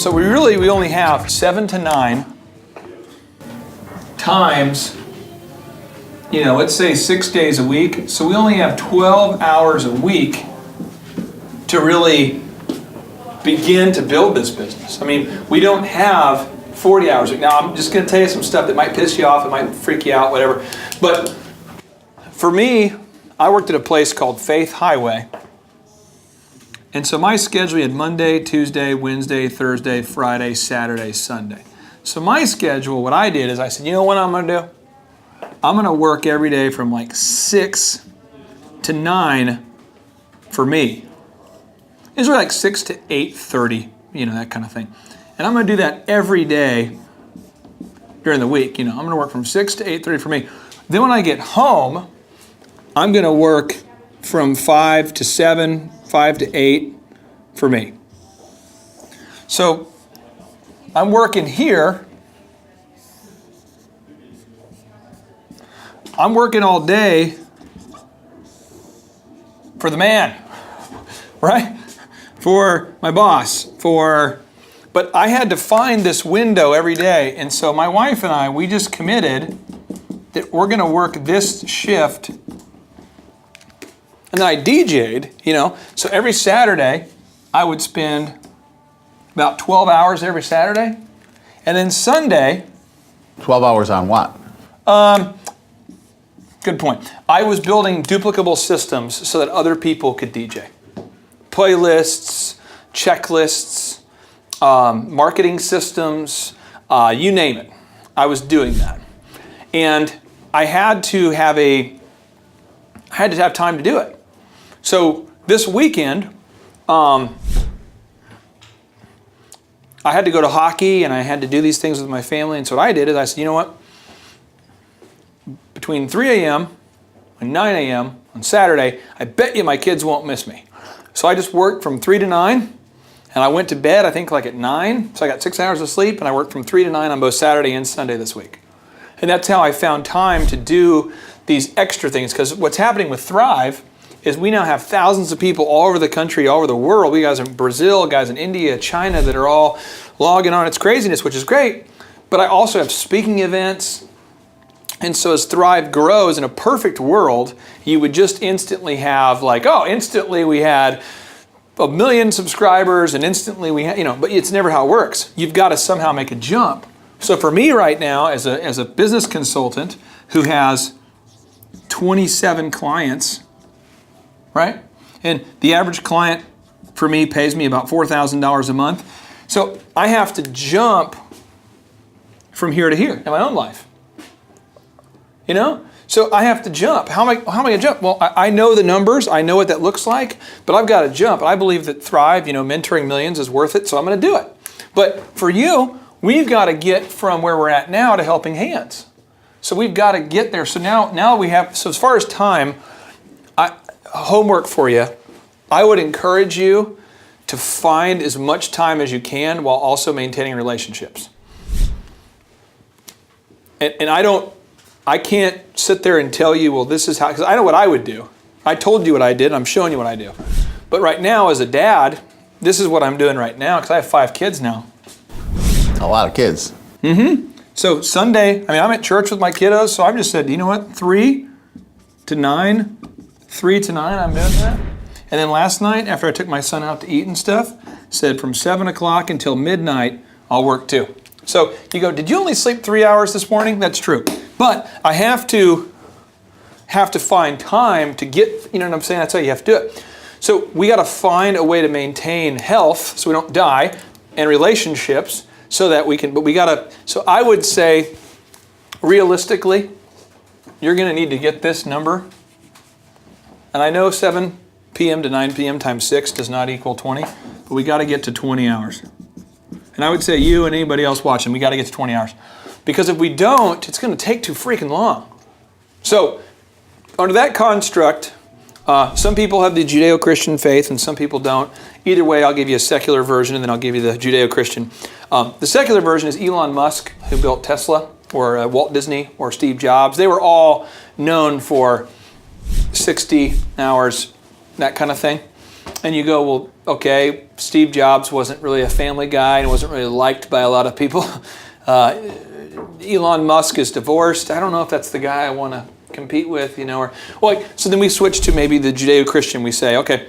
So we only have 7 to 9 times, let's say 6 days a week. So we only have 12 hours a week to really begin to build this business. I mean, we don't have 40 hours a week. Now, I'm just going to tell you some stuff that might piss you off, it might freak you out, whatever. But for me, I worked at a place called Faith Highway. And so my schedule, we had Monday, Tuesday, Wednesday, Thursday, Friday, Saturday, Sunday. So my schedule, what I did is I said, you know what I'm going to do? I'm going to work every day from like 6 to 9 for me. It's really like 6 to 8:30, that kind of thing. And I'm going to do that every day during the week. I'm going to work from 6 to 8:30 for me. Then when I get home, I'm going to work from 5 to 7, 5 to 8 for me. So I'm working here. I'm working all day for the man, right? For my boss, but I had to find this window every day. And so my wife and I, we just committed that we're going to work this shift. And then I DJ'd, so every Saturday I would spend about 12 hours every Saturday. And then Sunday. 12 hours on what? Good point. I was building duplicable systems so that other people could DJ. Playlists, checklists, marketing systems, you name it. I was doing that. And I had to have time to do it. So this weekend, I had to go to hockey and I had to do these things with my family. And so what I did is I said, you know what? Between 3 a.m. and 9 a.m. on Saturday, I bet you my kids won't miss me. So I just worked from 3 to 9, and I went to bed, I think like at 9. So I got 6 hours of sleep, and I worked from 3 to 9 on both Saturday and Sunday this week. And that's how I found time to do these extra things, because what's happening with Thrive is we now have thousands of people all over the country, all over the world. We guys in Brazil, guys in India, China that are all logging on. It's craziness, which is great. But I also have speaking events. And so as Thrive grows, in a perfect world, you would just instantly have instantly we had 1 million subscribers and instantly we had, but it's never how it works. You've got to somehow make a jump. So for me right now, as a business consultant who has 27 clients, right? And the average client for me pays me about $4,000 a month. So I have to jump from here to here in my own life. So I have to jump. How am I going to jump? Well, I know the numbers. I know what that looks like, but I've got to jump. I believe that Thrive, mentoring millions is worth it, so I'm going to do it. But for you, we've got to get from where we're at now to helping hands. So we've got to get there. So now we have, so as far as time, homework for you, I would encourage you to find as much time as you can while also maintaining relationships. And I can't sit there and tell you, well, this is how, because I know what I would do. I told you what I did, and I'm showing you what I do. But right now, as a dad, this is what I'm doing right now, because I have 5 kids now. A lot of kids. Mm-hmm. So Sunday, I'm at church with my kiddos, so I've just said, you know what, 3 to 9, I'm doing that. And then last night, after I took my son out to eat and stuff, said from 7 o'clock until midnight, I'll work too. So you go, did you only sleep 3 hours this morning? That's true. But I have to find time to get, you know what I'm saying? That's how you have to do it. So we got to find a way to maintain health so we don't die, and relationships so that we can, but we got to, so I would say realistically, you're going to need to get this number. And I know 7 p.m. to 9 p.m. times 6 does not equal 20, but we got to get to 20 hours. And I would say you and anybody else watching, we got to get to 20 hours. Because if we don't, it's going to take too freaking long. So, under that construct, some people have the Judeo-Christian faith and some people don't. Either way, I'll give you a secular version and then I'll give you the Judeo-Christian. The secular version is Elon Musk, who built Tesla, or Walt Disney, or Steve Jobs. They were all known for 60 hours, that kind of thing. And you go, well, okay, Steve Jobs wasn't really a family guy and wasn't really liked by a lot of people. Elon Musk is divorced. I don't know if that's the guy I want to compete with, so then we switch to maybe the Judeo-Christian. We say, okay,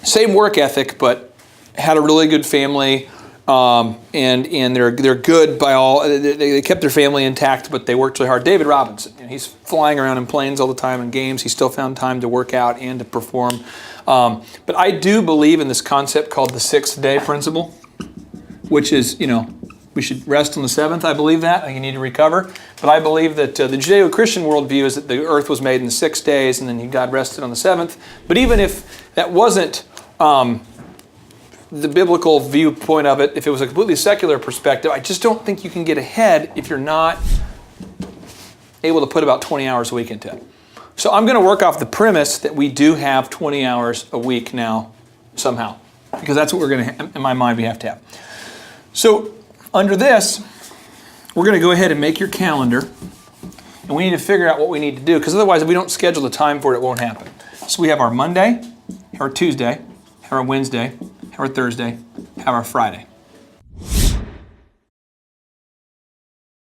same work ethic, but had a really good family, and they're good by all. They kept their family intact, but they worked really hard. David Robinson, he's flying around in planes all the time in games. He still found time to work out and to perform. But I do believe in this concept called the 6th-day principle, which is, we should rest on the 7th. I believe that. You need to recover. But I believe that the Judeo-Christian worldview is that the earth was made in 6 days and then God rested on the 7th. But even if that wasn't the biblical viewpoint of it, if it was a completely secular perspective, I just don't think you can get ahead if you're not able to put about 20 hours a week into it. So I'm going to work off the premise that we do have 20 hours a week now somehow, because that's what we're going to, in my mind, we have to have. So under this, we're going to go ahead and make your calendar, and we need to figure out what we need to do, because otherwise if we don't schedule the time for it, it won't happen. So we have our Monday, our Tuesday, our Wednesday, our Thursday, our Friday.